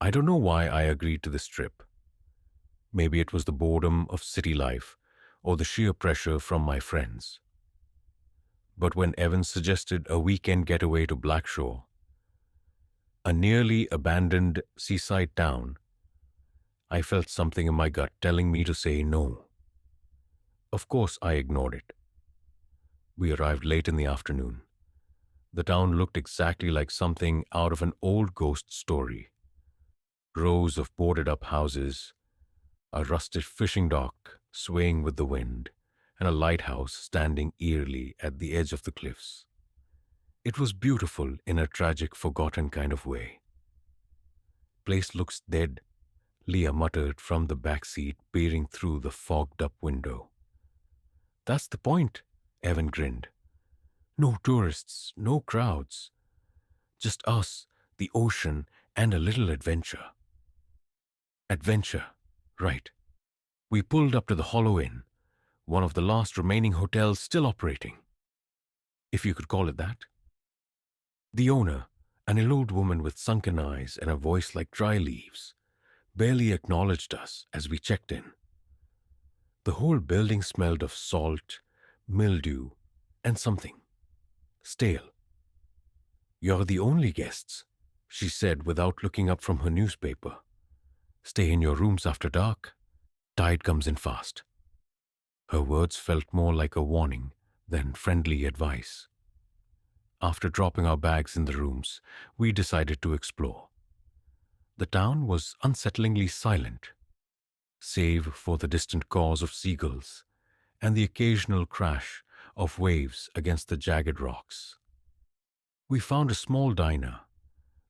I don't know why I agreed to this trip. Maybe it was the boredom of city life or the sheer pressure from my friends. But when Evan suggested a weekend getaway to Blackshore, a nearly abandoned seaside town, I felt something in my gut telling me to say no. Of course, I ignored it. We arrived late in the afternoon. The town looked exactly like something out of an old ghost story. Rows of boarded up houses, a rusted fishing dock swaying with the wind, and a lighthouse standing eerily at the edge of the cliffs. It was beautiful in a tragic, forgotten kind of way. Place looks dead, Leah muttered from the back seat, peering through the fogged-up window. That's the point, Evan grinned. No tourists, no crowds. Just us, the ocean, and a little adventure. Adventure, right. We pulled up to the Hollow Inn, one of the last remaining hotels still operating, if you could call it that. The owner, an old woman with sunken eyes and a voice like dry leaves, barely acknowledged us as we checked in. The whole building smelled of salt, mildew, and something stale. You're the only guests, she said without looking up from her newspaper. Stay in your rooms after dark. Tide comes in fast. Her words felt more like a warning than friendly advice. After dropping our bags in the rooms, we decided to explore. The town was unsettlingly silent, save for the distant caws of seagulls and the occasional crash of waves against the jagged rocks. We found a small diner,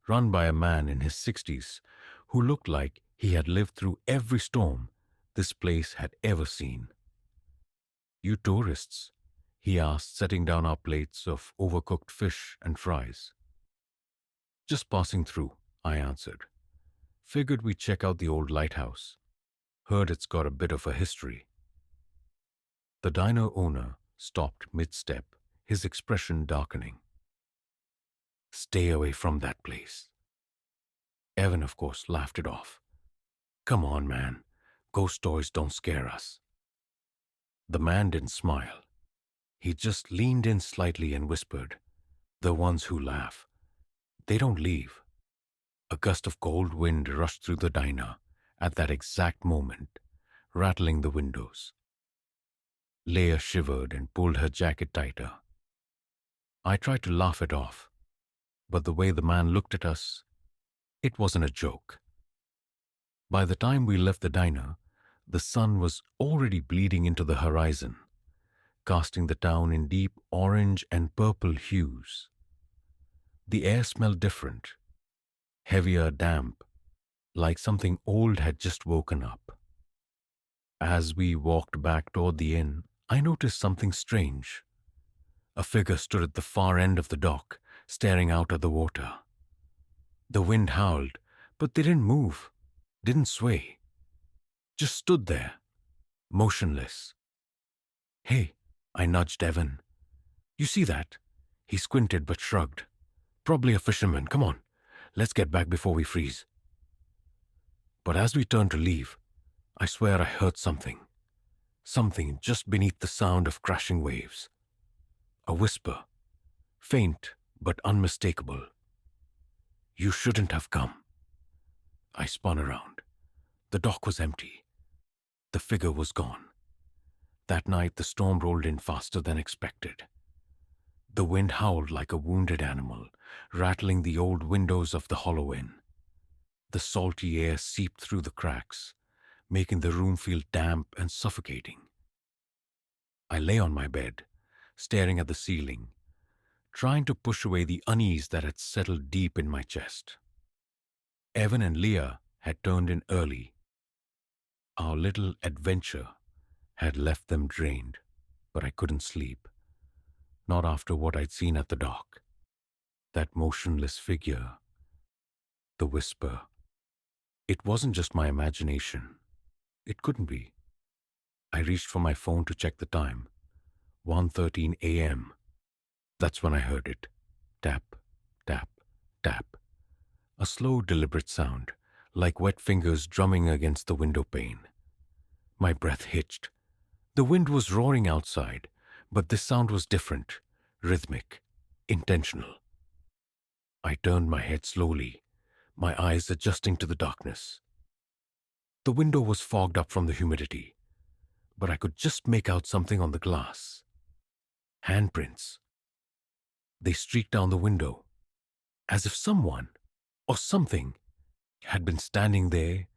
run by a man in his 60s who looked like he had lived through every storm this place had ever seen. You tourists? He asked, setting down our plates of overcooked fish and fries. Just passing through, I answered. Figured we'd check out the old lighthouse. Heard it's got a bit of a history. The diner owner stopped mid-step, his expression darkening. Stay away from that place. Evan, of course, laughed it off. Come on, man. Ghost stories don't scare us. The man didn't smile. He just leaned in slightly and whispered, the ones who laugh, they don't leave. A gust of cold wind rushed through the diner at that exact moment, rattling the windows. Leah shivered and pulled her jacket tighter. I tried to laugh it off, but the way the man looked at us, it wasn't a joke. By the time we left the diner, the sun was already bleeding into the horizon, casting the town in deep orange and purple hues. The air smelled different, heavier, damp, like something old had just woken up. As we walked back toward the inn, I noticed something strange. A figure stood at the far end of the dock, staring out at the water. The wind howled, but they didn't move, didn't sway. Just stood there, motionless. Hey, I nudged Evan. You see that? He squinted but shrugged. Probably a fisherman. Come on, let's get back before we freeze. But as we turned to leave, I swear I heard something. Something just beneath the sound of crashing waves. A whisper, faint but unmistakable. You shouldn't have come. I spun around. The dock was empty. The figure was gone. That night the storm rolled in faster than expected. The wind howled like a wounded animal, rattling the old windows of the Hollow Inn. The salty air seeped through the cracks, making the room feel damp and suffocating. I lay on my bed, staring at the ceiling, trying to push away the unease that had settled deep in my chest. Evan and Leah had turned in early. Our little adventure had left them drained, but I couldn't sleep. Not after what I'd seen at the dock. That motionless figure. The whisper. It wasn't just my imagination. It couldn't be. I reached for my phone to check the time. 1:13 a.m. That's when I heard it. Tap, tap, tap. A slow, deliberate sound, like wet fingers drumming against the window pane. My breath hitched. The wind was roaring outside, but this sound was different, rhythmic, intentional. I turned my head slowly, my eyes adjusting to the darkness. The window was fogged up from the humidity, but I could just make out something on the glass. Handprints. They streaked down the window, as if someone, or something, had been standing there,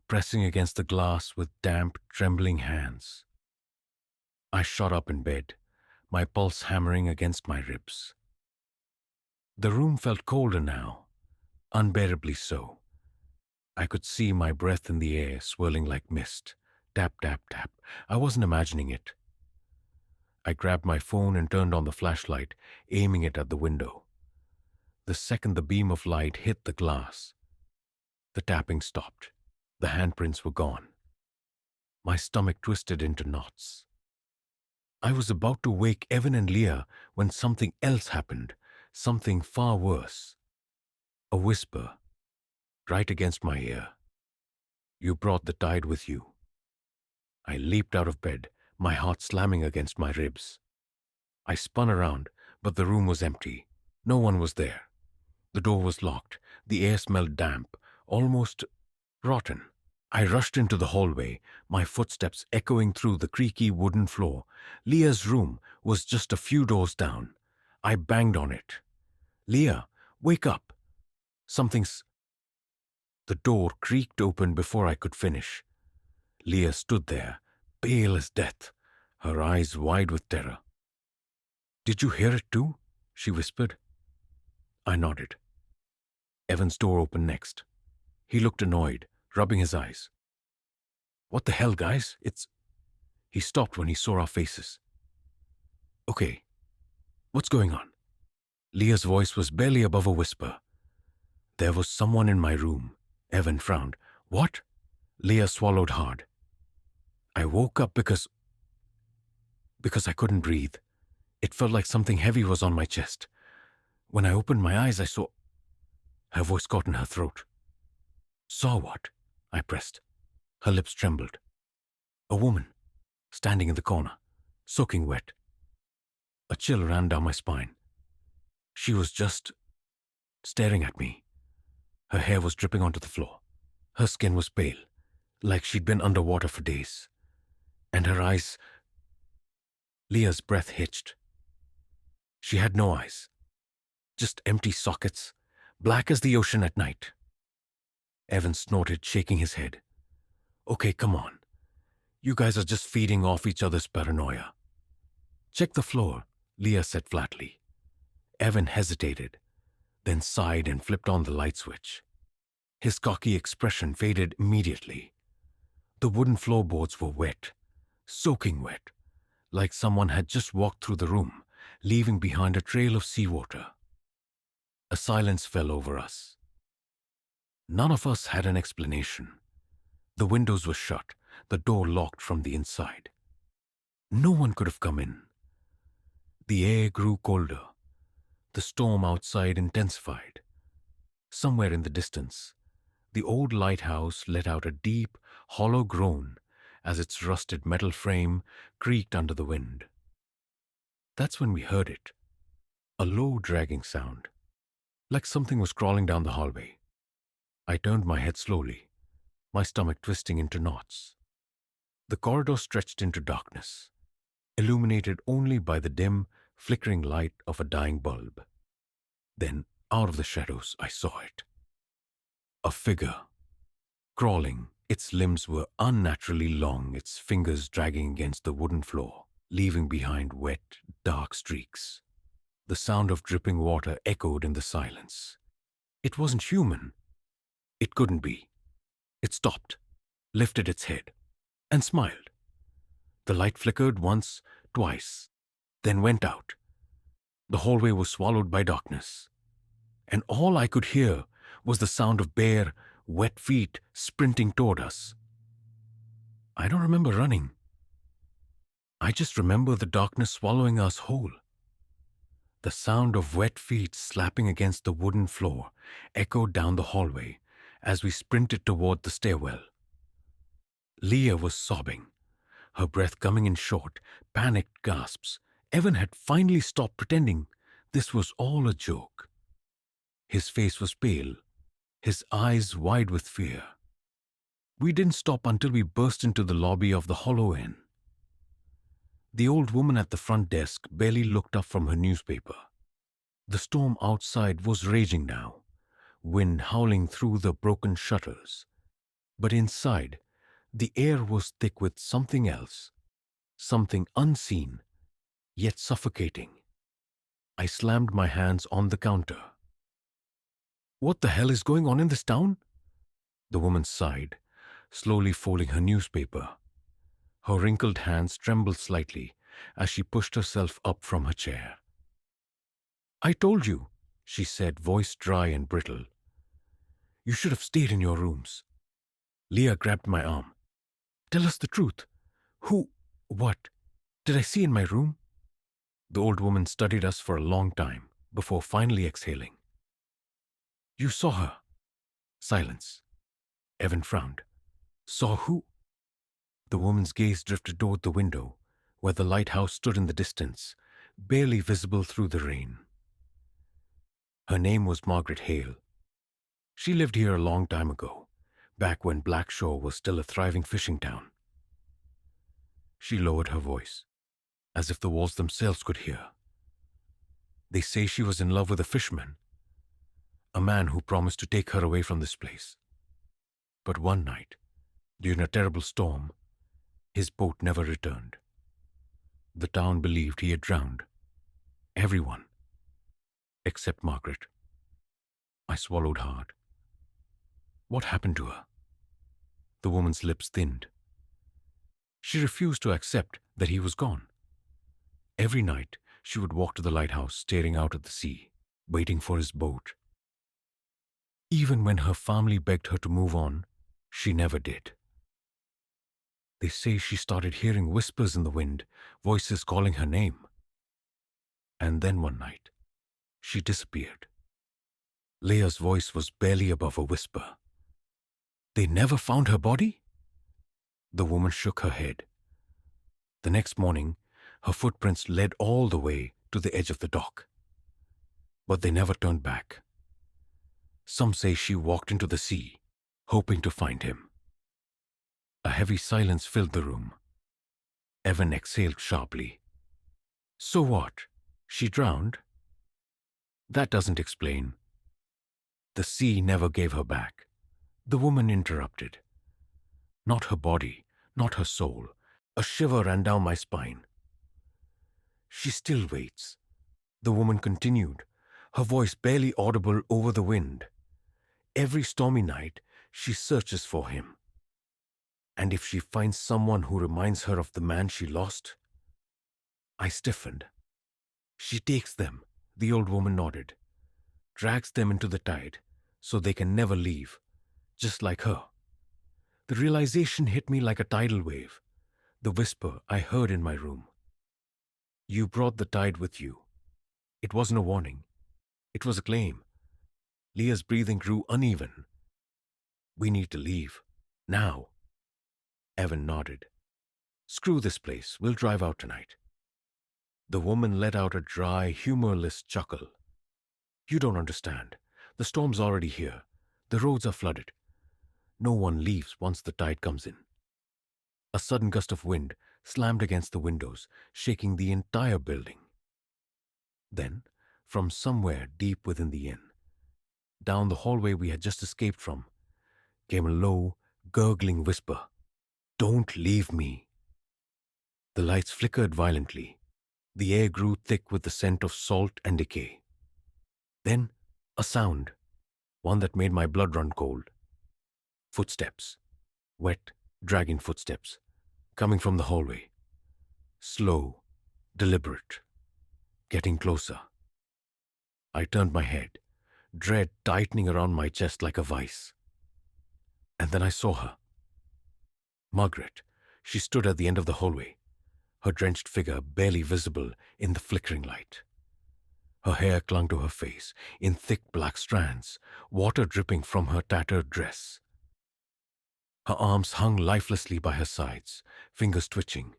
pressing against the glass with damp, trembling hands. I shot up in bed, my pulse hammering against my ribs. The room felt colder now, unbearably so. I could see my breath in the air swirling like mist. Tap, tap, tap. I wasn't imagining it. I grabbed my phone and turned on the flashlight, aiming it at the window. The second the beam of light hit the glass, the tapping stopped. The handprints were gone. My stomach twisted into knots. I was about to wake Evan and Leah when something else happened, something far worse. A whisper, right against my ear. "You brought the tide with you." I leaped out of bed, my heart slamming against my ribs. I spun around, but the room was empty. No one was there. The door was locked. The air smelled damp, almost rotten. I rushed into the hallway, my footsteps echoing through the creaky wooden floor. Leah's room was just a few doors down. I banged on it. "Leah, wake up. Something's—" The door creaked open before I could finish. Leah stood there, pale as death, her eyes wide with terror. "Did you hear it too?" she whispered. I nodded. Evan's door opened next. He looked annoyed, rubbing his eyes. "What the hell, guys? It's—" He stopped when he saw our faces. "Okay, what's going on?" Leah's voice was barely above a whisper. "There was someone in my room." Evan frowned. "What?" Leah swallowed hard. "I woke up because I couldn't breathe. It felt like something heavy was on my chest. When I opened my eyes, I saw—" Her voice caught in her throat. "Saw what?" I pressed. Her lips trembled. "A woman, standing in the corner, soaking wet." A chill ran down my spine. She was just staring at me. Her hair was dripping onto the floor. Her skin was pale, like she'd been underwater for days. And her eyes— Leah's breath hitched. She had no eyes, just empty sockets, black as the ocean at night. Evan snorted, shaking his head. "Okay, come on. You guys are just feeding off each other's paranoia." "Check the floor," Leah said flatly. Evan hesitated, then sighed and flipped on the light switch. His cocky expression faded immediately. The wooden floorboards were wet, soaking wet, like someone had just walked through the room, leaving behind a trail of seawater. A silence fell over us. None of us had an explanation. The windows were shut, the door locked from the inside. No one could have come in. The air grew colder. The storm outside intensified. Somewhere in the distance, the old lighthouse let out a deep, hollow groan as its rusted metal frame creaked under the wind. That's when we heard it. A low, dragging sound, like something was crawling down the hallway. I turned my head slowly, my stomach twisting into knots. The corridor stretched into darkness, illuminated only by the dim, flickering light of a dying bulb. Then, out of the shadows, I saw it. A figure, crawling. Its limbs were unnaturally long, its fingers dragging against the wooden floor, leaving behind wet, dark streaks. The sound of dripping water echoed in the silence. It wasn't human. It couldn't be. It stopped, lifted its head, and smiled. The light flickered once, twice, then went out. The hallway was swallowed by darkness, and all I could hear was the sound of bare, wet feet sprinting toward us. I don't remember running. I just remember the darkness swallowing us whole. The sound of wet feet slapping against the wooden floor echoed down the hallway as we sprinted toward the stairwell. Leah was sobbing, her breath coming in short, panicked gasps. Evan had finally stopped pretending this was all a joke. His face was pale, his eyes wide with fear. We didn't stop until we burst into the lobby of the Hollow Inn. The old woman at the front desk barely looked up from her newspaper. The storm outside was raging now, wind howling through the broken shutters. But inside, the air was thick with something else, something unseen, yet suffocating. I slammed my hands on the counter. "What the hell is going on in this town?" The woman sighed, slowly folding her newspaper. Her wrinkled hands trembled slightly as she pushed herself up from her chair. "I told you," she said, voice dry and brittle. "You should have stayed in your rooms." Leah grabbed my arm. "Tell us the truth. What did I see in my room?" The old woman studied us for a long time before finally exhaling. "You saw her." Silence. Evan frowned. "Saw who?" The woman's gaze drifted toward the window, where the lighthouse stood in the distance, barely visible through the rain. Her name was Margaret Hale. She lived here a long time ago, back when Blackshore was still a thriving fishing town. She lowered her voice, as if the walls themselves could hear. "They say she was in love with a fisherman, a man who promised to take her away from this place. But one night, during a terrible storm, his boat never returned. The town believed he had drowned. Everyone. Except Margaret." I swallowed hard. "What happened to her?" The woman's lips thinned. "She refused to accept that he was gone. Every night, she would walk to the lighthouse, staring out at the sea, waiting for his boat. Even when her family begged her to move on, she never did. They say she started hearing whispers in the wind, voices calling her name. And then one night, she disappeared. Leah's voice was barely above a whisper. They never found her body? The woman shook her head. The next morning, her footprints led all the way to the edge of the dock. But they never turned back. Some say she walked into the sea, hoping to find him. A heavy silence filled the room. Evan exhaled sharply. So what? She drowned? That doesn't explain. The sea never gave her back. The woman interrupted. Not her body, not her soul. A shiver ran down my spine. She still waits. The woman continued, her voice barely audible over the wind. Every stormy night, she searches for him. And if she finds someone who reminds her of the man she lost? I stiffened. She takes them, the old woman nodded, drags them into the tide so they can never leave, just like her. The realization hit me like a tidal wave, the whisper I heard in my room. You brought the tide with you. It wasn't a warning. It was a claim. Leah's breathing grew uneven. We need to leave. Now. Evan nodded. Screw this place. We'll drive out tonight. The woman let out a dry, humorless chuckle. You don't understand. The storm's already here. The roads are flooded. No one leaves once the tide comes in. A sudden gust of wind slammed against the windows, shaking the entire building. Then, from somewhere deep within the inn, down the hallway we had just escaped from, came a low, gurgling whisper. Don't leave me. The lights flickered violently. The air grew thick with the scent of salt and decay. Then, a sound, one that made my blood run cold. Footsteps. Wet, dragging footsteps, coming from the hallway. Slow, deliberate, getting closer. I turned my head, dread tightening around my chest like a vice. And then I saw her. Margaret. She stood at the end of the hallway, her drenched figure barely visible in the flickering light. Her hair clung to her face in thick black strands, water dripping from her tattered dress. Her arms hung lifelessly by her sides, fingers twitching.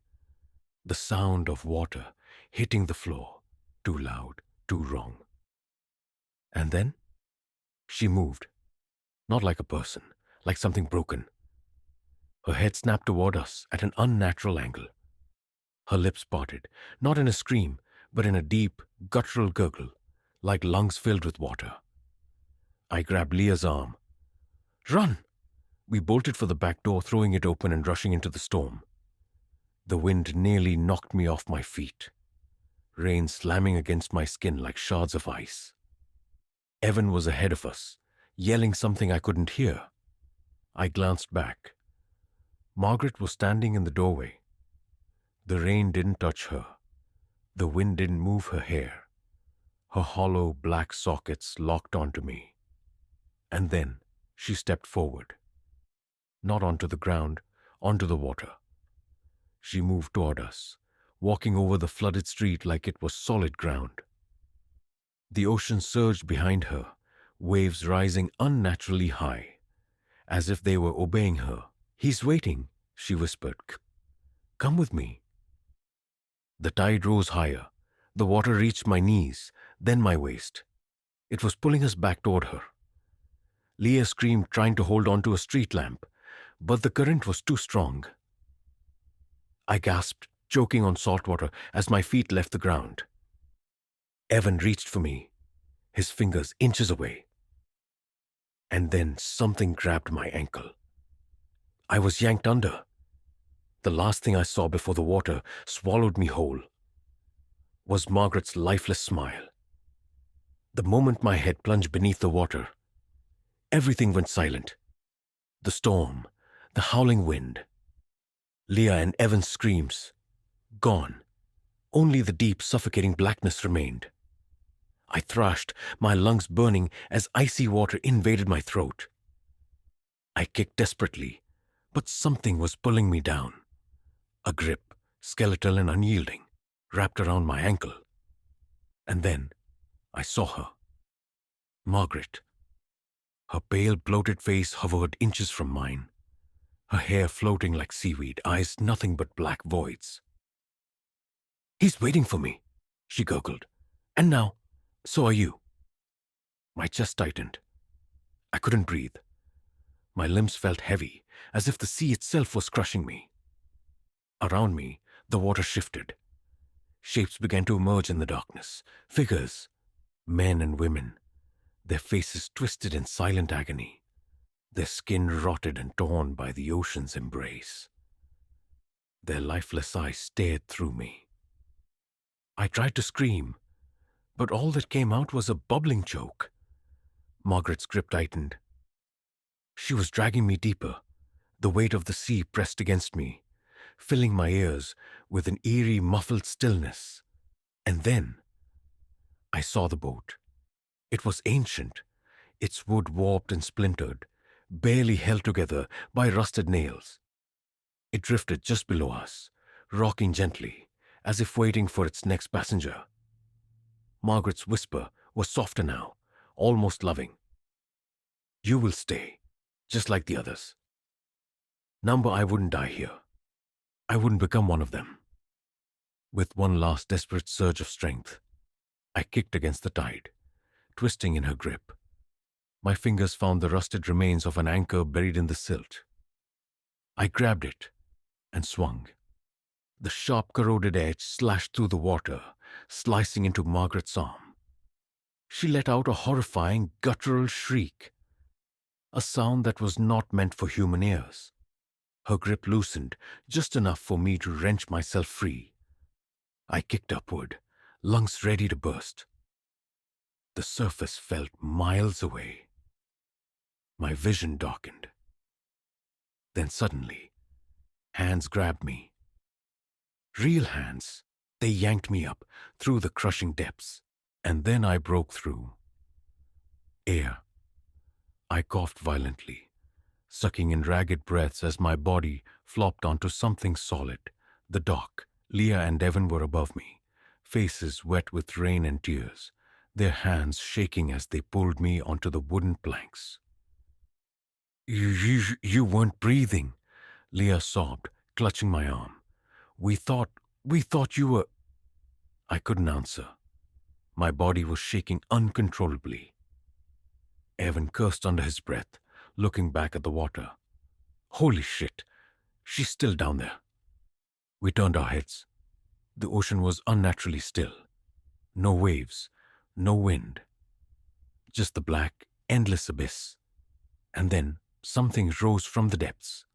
The sound of water hitting the floor, too loud, too wrong. And then she moved, not like a person, like something broken. Her head snapped toward us at an unnatural angle. Her lips parted, not in a scream, but in a deep, guttural gurgle, like lungs filled with water. I grabbed Leah's arm. "Run!" We bolted for the back door, throwing it open and rushing into the storm. The wind nearly knocked me off my feet, rain slamming against my skin like shards of ice. Evan was ahead of us, yelling something I couldn't hear. I glanced back. Margaret was standing in the doorway. The rain didn't touch her. The wind didn't move her hair. Her hollow black sockets locked onto me. And then she stepped forward. Not onto the ground, onto the water. She moved toward us, walking over the flooded street like it was solid ground. The ocean surged behind her, waves rising unnaturally high, as if they were obeying her. "He's waiting," she whispered. "Come with me." The tide rose higher. The water reached my knees, then my waist. It was pulling us back toward her. Leah screamed, trying to hold on to a street lamp, but the current was too strong. I gasped, choking on salt water as my feet left the ground. Evan reached for me, his fingers inches away. And then something grabbed my ankle. I was yanked under. The last thing I saw before the water swallowed me whole was Margaret's lifeless smile. The moment my head plunged beneath the water, everything went silent. The storm, the howling wind, Leah and Evan's screams, gone. Only the deep, suffocating blackness remained. I thrashed, my lungs burning as icy water invaded my throat. I kicked desperately, but something was pulling me down. A grip, skeletal and unyielding, wrapped around my ankle. And then I saw her. Margaret. Her pale, bloated face hovered inches from mine. Her hair floating like seaweed, eyes nothing but black voids. "He's waiting for me," she gurgled. "And now, so are you." My chest tightened. I couldn't breathe. My limbs felt heavy, as if the sea itself was crushing me. Around me, the water shifted. Shapes began to emerge in the darkness. Figures, men and women, their faces twisted in silent agony, their skin rotted and torn by the ocean's embrace. Their lifeless eyes stared through me. I tried to scream, but all that came out was a bubbling choke. Margaret's grip tightened. She was dragging me deeper. The weight of the sea pressed against me, filling my ears with an eerie, muffled stillness. And then I saw the boat. It was ancient, its wood warped and splintered, barely held together by rusted nails. It drifted just below us, rocking gently, as if waiting for its next passenger. Margaret's whisper was softer now, almost loving. "You will stay, just like the others. Number, I wouldn't die here. I wouldn't become one of them." With one last desperate surge of strength, I kicked against the tide, twisting in her grip. My fingers found the rusted remains of an anchor buried in the silt. I grabbed it and swung. The sharp, corroded edge slashed through the water, slicing into Margaret's arm. She let out a horrifying, guttural shriek, a sound that was not meant for human ears. Her grip loosened, just enough for me to wrench myself free. I kicked upward, lungs ready to burst. The surface felt miles away. My vision darkened. Then suddenly, hands grabbed me. Real hands. They yanked me up through the crushing depths. And then I broke through. Air. I coughed violently, sucking in ragged breaths as my body flopped onto something solid. The dock. Leah and Evan were above me, faces wet with rain and tears, their hands shaking as they pulled me onto the wooden planks. You weren't breathing, Leah sobbed, clutching my arm. We thought, we thought you were. I couldn't answer. My body was shaking uncontrollably. Evan cursed under his breath, looking back at the water. Holy shit, she's still down there. We turned our heads. The ocean was unnaturally still. No waves, no wind. Just the black, endless abyss. And then something rose from the depths.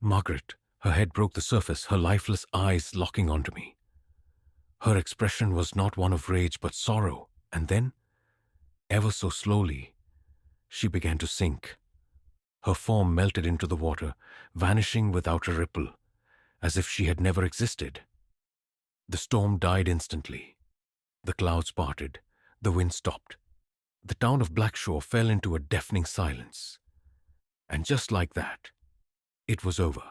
Margaret, her head broke the surface, her lifeless eyes locking onto me. Her expression was not one of rage but sorrow, and then, ever so slowly, she began to sink. Her form melted into the water, vanishing without a ripple, as if she had never existed. The storm died instantly. The clouds parted, the wind stopped. The town of Blackshore fell into a deafening silence. And just like that, it was over.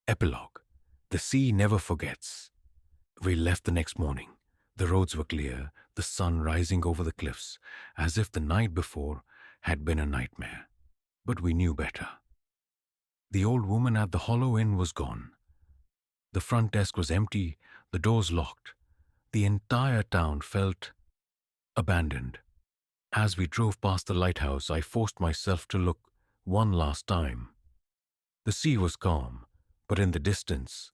Epilogue. The sea never forgets. We left the next morning. The roads were clear, the sun rising over the cliffs, as if the night before had been a nightmare. But we knew better. The old woman at the Hollow Inn was gone. The front desk was empty, the doors locked. The entire town felt abandoned. As we drove past the lighthouse, I forced myself to look one last time. The sea was calm, but in the distance,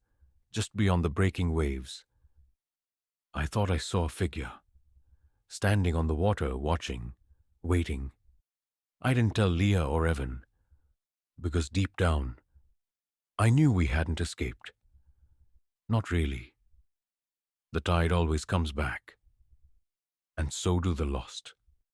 just beyond the breaking waves, I thought I saw a figure, standing on the water, watching, waiting. I didn't tell Leah or Evan, because deep down, I knew we hadn't escaped. Not really. The tide always comes back, and so do the lost.